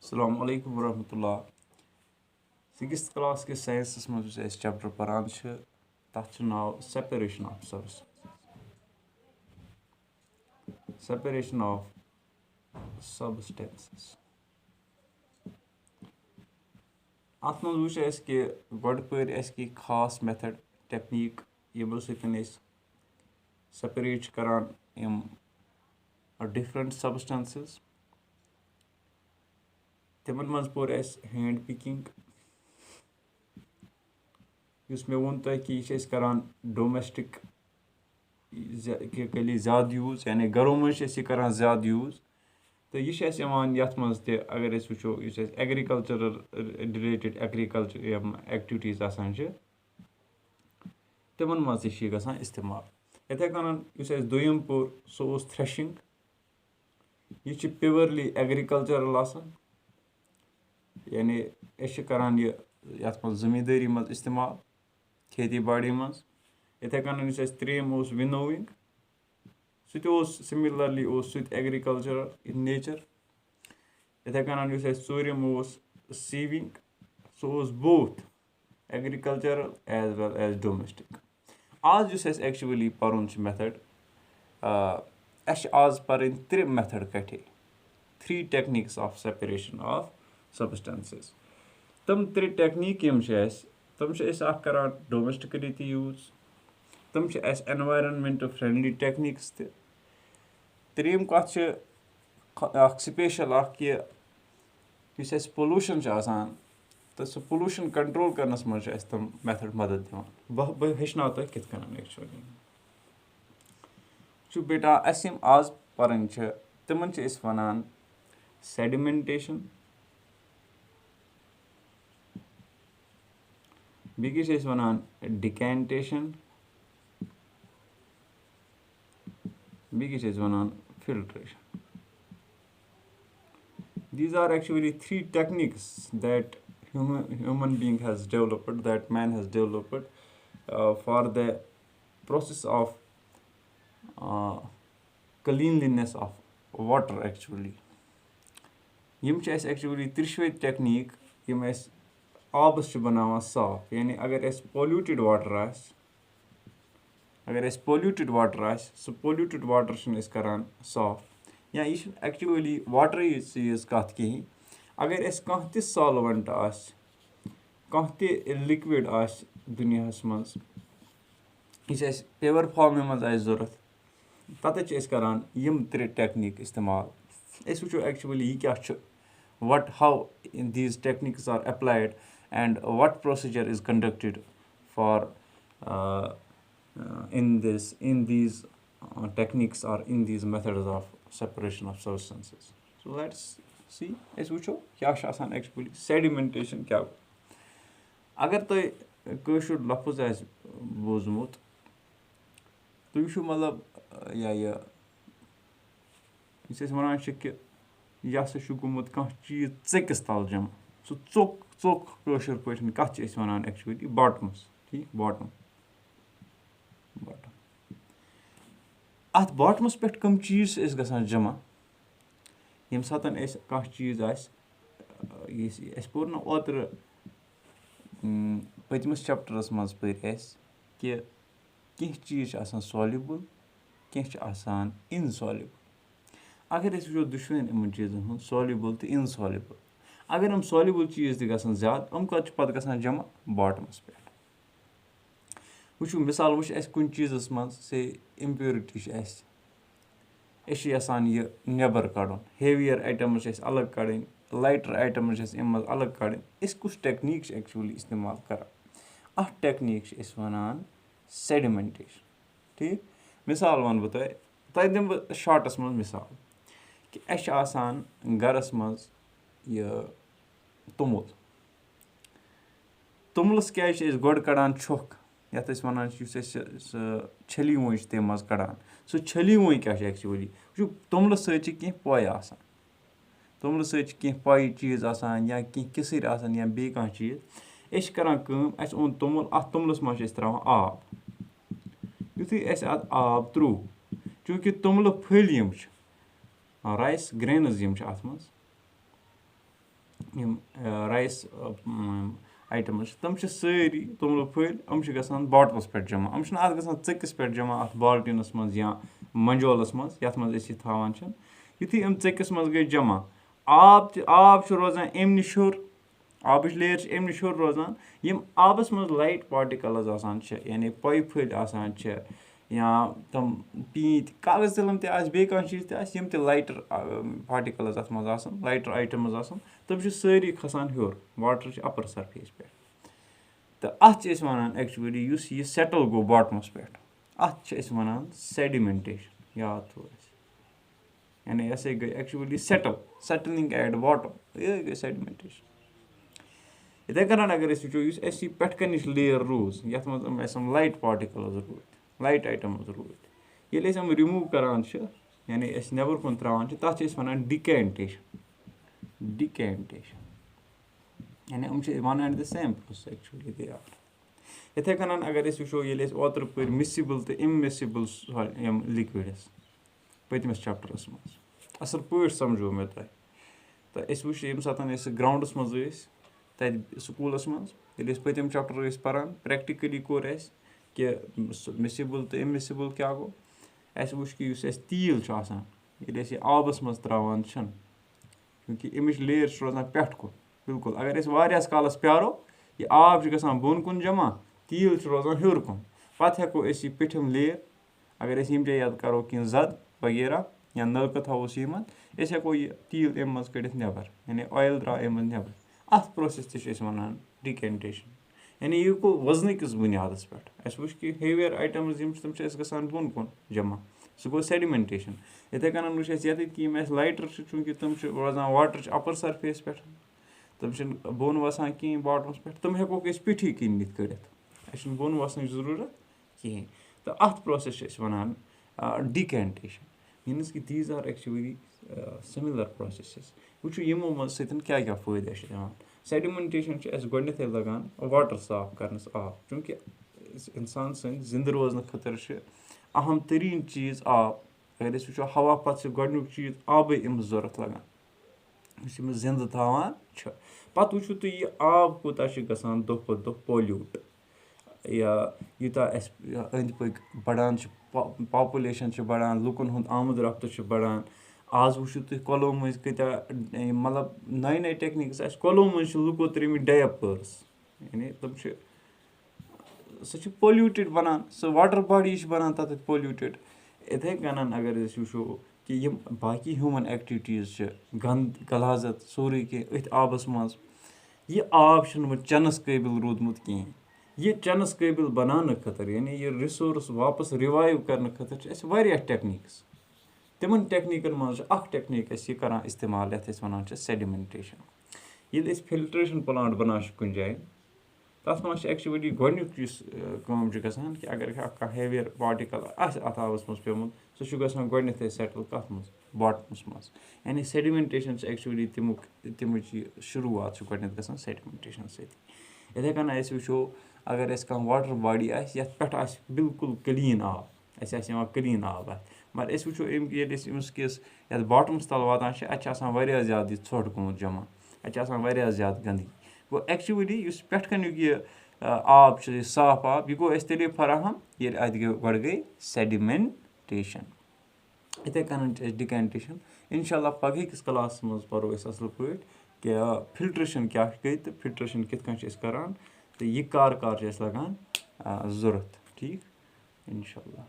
Assalamu alaikum warahmatullah. 6th class के science में जो चैप्टर पढ़ान तथ नाव separation of substances separation of substances अत मज वो कि गोड पर की खास मेथड टेक्निक यमो सतन सेपरेट करान यम डिफरेंट सबस्टेंसेस तिमन मज पोर हैंड पिकिंग मे वोन तुम कि यह करान डोमेस्टिक ज़्यादा यूज़ यानी घरों मज करान ज़्यादा यूज़ तो यह मज अगर वो एग्रीकल्चरल रिलेटेड एग्रीकल्चर एक्टिविटीज़ तिमन मज ग इस्तेमाल इथे कन दोयम पोर सो थ्रेशिंग यह प्योरली एग्रीकल्चरल यानी करान ये ज़मींदारी मज इस्तेमाल खेती बाड़ी मज इथे कन त्रेम winnowing similarly agricultural in nature इथे कन ूरम sieving so both agricultural as well as domestic आज एक्चुअली पर्न मेथड आज पर्न 3 मेथड कटे 3 techniques of separation of substances तम 3 टेक्निक तम करान डोमेस्टिकली ते यूज़ तम एनवायरनमेंट फ्रेंडली टेक्निक्स त्रेम कत स्पेशल कि पोल्यूशन तो सह पोल्यूशन कंट्रोल करनस मज तम मेथड मदद दिवान बह हेचनाव तुम कित कन एक्चुअली बेटा आज पर्न तिमन वनान सेडिमेंटेशन बेगि वनान डिकेंटेशन बेगि वनान filtration. These are actually 3 techniques that human being has developed, that man has developed for the process of cleanliness of water actually. यम actually त्रिशवे टेक्निक यम आबस बनावान साफ यानी अगर polluted water so polluted water करान साफ या यह एक्चुअली वाटर चीज़ कत कहीं अगर कह सॉल्वेंट कह लिक्विड दुनिया मज यह प्योर फॉर्म मज जरूरत तत करान यम 3 टेक्निक इस्तेमाल वो एक्चुअली यह क्या what how these techniques are applied and what procedure is conducted for in these techniques or in these methods of separation of substances. So let's see क्या actually sedimentation क्या अगर तुम कशुर लफ्ज बोजमुत तुम मतलब यह वन कि यह गोमुत कह चीज चकिस तल जमा सह चोक कशुर पे कत वन एक्चुअली बॉटमस ठीक बॉटम अत बॉटमस पे कम चीज गसान जमा यम सात कह चीज पोर ना ओतर पतमस चैप्टरस मज पर कि कह चीज सॉल्युबल कह इनसॉल्युबल अगर वो दुश्वन इन चीज़न सॉल्युबल तो इनसॉल्युबल अगर हम सॉल्युबल चीज़ गसान ज़्यादा कत गसान जमा बॉटमस पे वो मिसाल वो कुन चीज़स मज से इम्प्योरिटी यह नेबर कड़न हेवियर आइटम्स अलग कड़न लाइटर आइटम्स मज अलग कड़न कुछ टेक्निक एक्चुअली इस्तेमाल करान अ टेक्निक वनान सेडिमेंटेशन ठीक मिसाल वन तुम दिन बह शॉर्टस मज मिसाल कि गरस मज यह तुमुलस क्या गोड कड़ान छुक यथ वन छली वोच तम मज कड़ान सो छली वो क्या एक्चुअली वो तुमुलस सह पॉय तुमुलस सह पॉय चीज़ या किसर या बे कह चीज़ करान ओन तुमुल अत तुमुलस मज त्रा आब युथु अत आब त्रो चूँकि तुमुल फल राइस ग्रेनज अत मज یِم رایس آیٹمٕز چھِ تِم چھِ سٲری توٚملہٕ پھٔلۍ یِم چھِ گژھان باٹلَس پٮ۪ٹھ جمع. یِم چھِنہٕ اَتھ گژھان ژٔکِس پٮ۪ٹھ جمع اَتھ بالٹیٖنَس منٛز یا منجولَس منٛز یَتھ منٛز أسۍ یہِ تھاوان چھِ. یُتھُے یِم ژٔکِس منٛز گٔے جمع آب چھُ روزان اَمہِ نِش ہیوٚر. آبٕچ لیر چھِ اَمہِ نِش ہیوٚر روزان. یِم آبَس منٛز لایٹ پاٹِکَلٕز آسان چھِ یعنی پۄیہِ پھٔلۍ آسان چھِ یا تِم پیٖنٛتۍ کاغذ تِلَم تہِ آسہِ بیٚیہِ کانٛہہ چیٖز تہِ آسہِ یِم تہِ لایٹَر پاٹِکَلٕز اَتھ منٛز آسان لایٹَر آیٹَمٕز آسان تِم چھِ سٲری کھسان ہیوٚر. واٹر چھِ اَپَر سرفیس پٮ۪ٹھ تہٕ اَتھ چھِ أسۍ وَنان ایکچُؤلی یُس یہِ سیٹٕل گوٚو باٹمَس پٮ۪ٹھ اَتھ چھِ أسۍ وَنان سیڈِمٮ۪نٹیشن. یاد تھوو اَسہِ یعنی یہِ ہسا گٔے ایکچُؤلی سیٹلِنٛگ ایٹ باٹم. یِہے گٔے سیڈِمٮ۪نٹیشن. یِتھٕے کٔنۍ اَگر أسۍ وٕچھو یُس اَسہِ یہِ پٮ۪ٹھٕ کَنِچ لیر روٗز یَتھ منٛز اَسہِ یِم لایٹ پاٹِکَلٕز روٗدۍ لایٹ آیٹَمٕز روٗدۍ ییٚلہِ أسۍ یِم رِموٗ کران چھِ یعنی أسۍ نٮ۪بر کُن تراوان چھِ تَتھ چھِ أسۍ وَنان ڈِکینٹیشن. یعنی یِم چھِ one and the same process actually they are. یِتھٕے کٔنۍ اَگر أسۍ وٕچھو ییٚلہِ أسۍ اوترٕ پٔرۍ مِسِبٕل تہٕ اِمِسِبٕل یِم لِکوِڈٕس پٔتمِس چیپٹرس منٛز اَصٕل پٲٹھۍ سَمجھو مےٚ تۄہہِ تہٕ أسۍ وٕچھ ییٚمہِ ساتہٕ أسۍ گراوُنٛڈَس منٛز ٲسۍ تَتہِ سکوٗلَس منٛز ییٚلہِ أسۍ پٔتِم چیپٹر ٲسۍ پَران پرٛیکٹِکٔلی کوٚر اَسہِ کہِ سُہ مِسِبٕل تہٕ اِمِسِبٕل کیٛاہ گوٚو. اَسہِ وٕچھ کہِ یُس اَسہِ تیٖل چھُ آسان ییٚلہِ أسۍ یہِ آبَس منٛز ترٛاوان چھِنہٕ کیونکہِ اَمِچ لیر چھِ روزان پٮ۪ٹھ کُن بِلکُل. اَگر أسۍ واریاہَس کالَس پیارو یہِ آب چھُ گژھان بۄن کُن جمع تیٖل چھُ روزان ہیوٚر کُن. پَتہٕ ہٮ۪کو أسۍ یہِ پیٚٹھِم لیر اَگر أسۍ ییٚمہِ جایہِ یَتھ کَرو کینٛہہ زَد وغیرہ یا نَلکہٕ تھاووس یِمن أسۍ ہٮ۪کو یہِ تیٖل اَمہِ منٛز کٔڑِتھ نٮ۪بر یعنی اویِل درٛاو اَمہِ منٛز نٮ۪بر. اَتھ پروسیس تہِ چھِ أسۍ وَنان ڈِکینٹیشن. یعنی یہِ گوٚو وَزنہٕ کِس بُنیادَس پٮ۪ٹھ. اَسہِ وٕچھ کہِ ہیوِیر آیٹَمٕز یِم چھِ تِم چھِ اَسہِ گژھان بۄن کُن جمع سُہ گوٚو سیڈِمٮ۪نٹیشن. یِتھٕے کٔنۍ وٕچھ اَسہِ ییٚتٮ۪تھ کہِ یِم اَسہِ لایٹر چھِ چوٗنٛکہِ تِم چھِ روزان واٹر چھِ اَپر سرفیس پٮ۪ٹھ تِم چھِنہٕ بۄن وَسان کِہینۍ باٹمَس پٮ۪ٹھ تِم ہٮ۪کوکھ أسۍ پیٚٹھی کِنۍ نِتھ کٔڑِتھ. اَسہِ چھُنہٕ بۄن وَسنٕچ ضروٗرت کِہینۍ تہٕ اَتھ پروسیس چھِ أسۍ وَنان ڈِکینٹیشن. میٖنٕز کہِ these R actually similar processes. وٕچھو یِمو منٛز سۭتۍ کیاہ کیاہ فٲیدٕ چھِ یِوان. سیڈِمٮ۪نٹیشن چھِ اَسہِ گۄڈٕنیتھٕے لگان واٹر صاف کرنَس آب چوٗنٛکہِ اِنسان سٕنٛدۍ زِندٕ روزنہٕ خٲطرٕ چھِ اَہم تریٖن چیٖز آب. اَگر أسۍ وٕچھو ہوا پَتہٕ چھُ گۄڈٕنیُک چیٖز آبٕے أمِس ضوٚرتھ لگان یُس أمِس زِندٕ تھاوان چھُ. پَتہٕ وٕچھو تُہۍ یہِ آب کوٗتاہ چھُ گژھان دۄہ کھۄتہٕ دۄہ پولیوٗٹ یا یوٗتاہ اَسہِ أنٛدۍ پٔکۍ بَڑان چھِ پاپُلیشن چھِ بَڑان لُکن ہُنٛد آمد رفتہٕ چھُ بَڑان. آز وٕچھِو تُہۍ کۄلو مٔنٛزۍ کۭتیاہ مطلب نٔے نٔے ٹیکنیٖکٕس اَسہِ کۄلو مٔنٛزۍ چھِ لُکو ترٲمٕتۍ ڈایپٲرٕس یعنی تِم چھِ سُہ چھُ پولیوٗٹِڈ بَنان سُہ واٹر باڈی چھِ بَنان تَتھ پولیوٗٹِڈ. یِتھٕے کٔنۍ اَگر أسۍ وٕچھو کہِ یِم باقٕے ہیوٗمَن ایکٹِوِٹیٖز چھِ گنٛد غلازت سورُے کینٛہہ أتھۍ آبَس منٛز یہِ آب چھُنہٕ وۄنۍ چٮ۪نَس قٲبِل روٗدمُت کِہینۍ. یہِ چٮ۪نَس قٲبِل بَناونہٕ خٲطرٕ یعنی یہِ رِسورٕس واپَس رِوایِو کَرنہٕ خٲطرٕ چھِ اَسہِ واریاہ ٹیکنیٖکٕس. تِمن ٹیکنیٖکَن منٛز چھُ اکھ ٹیکنیٖک أسۍ یہِ کران اِستعمال یَتھ أسۍ وَنان چھِ سیڈِمٮ۪نٹیشن. ییٚلہِ أسۍ فِلٹریشن پٕلانٹ بَناوان چھِ کُنہِ جایہِ تَتھ منٛز چھِ ایکچُؤلی گۄڈٕنیُک یُس کٲم چھِ گژھان کہِ اَگر کانٛہہ ہیوِیر پاٹِکَل آسہِ اَتھ آبَس منٛز پیوٚمُت سُہ چھُ گژھان گۄڈٕنیتھٕے سیٹٕل کَتھ منٛز باٹمَس منٛز. یعنی سیڈِمٮ۪نٹیشن چھِ ایکچُؤلی تَمِچ یہِ شُروعات چھِ گۄڈٕنیتھ گژھان سیڈِمٮ۪نٹیشن سۭتی. یِتھٕے کٔنۍ أسۍ وٕچھو اَگر اَسہِ کانٛہہ واٹر باڈی آسہِ یَتھ پٮ۪ٹھ آسہِ بِلکُل کٔلیٖن آب اَسہِ آسہِ یِوان کٔلیٖن آب اَتھ مگر أسۍ وٕچھو ییٚلہِ أسۍ أمِس کِس یَتھ باٹمَس تل واتان چھِ اَتہِ چھِ آسان واریاہ زیادٕ یہِ ژھۄٹھ گوٚمُت جمع اَتہِ چھِ آسان واریاہ زیادٕ گنٛدگی. گوٚو ایکچُؤلی یُس پٮ۪ٹھٕ کَنیُک یہِ آب چھُ یہِ صاف آب یہِ گوٚو اَسہِ تیٚلے فراہم ییٚلہِ اَتہِ گۄڈٕ گٔے سیڈِمٮ۪نٹیشن. یِتھٕے کٔنۍ چھِ اَسہِ ڈِکینٹیشن. اِنشاء اللہ پگہہ کِس کلاسس منٛز پَرو أسۍ اَصٕل پٲٹھۍ کہِ فِلٹریشن کیاہ گٔے تہٕ فِلٹریشن کِتھ کٔنۍ چھِ أسۍ کران تہٕ یہِ کر چھِ اَسہِ لگان ضوٚرتھ. ٹھیٖک اِنشاء اللہ.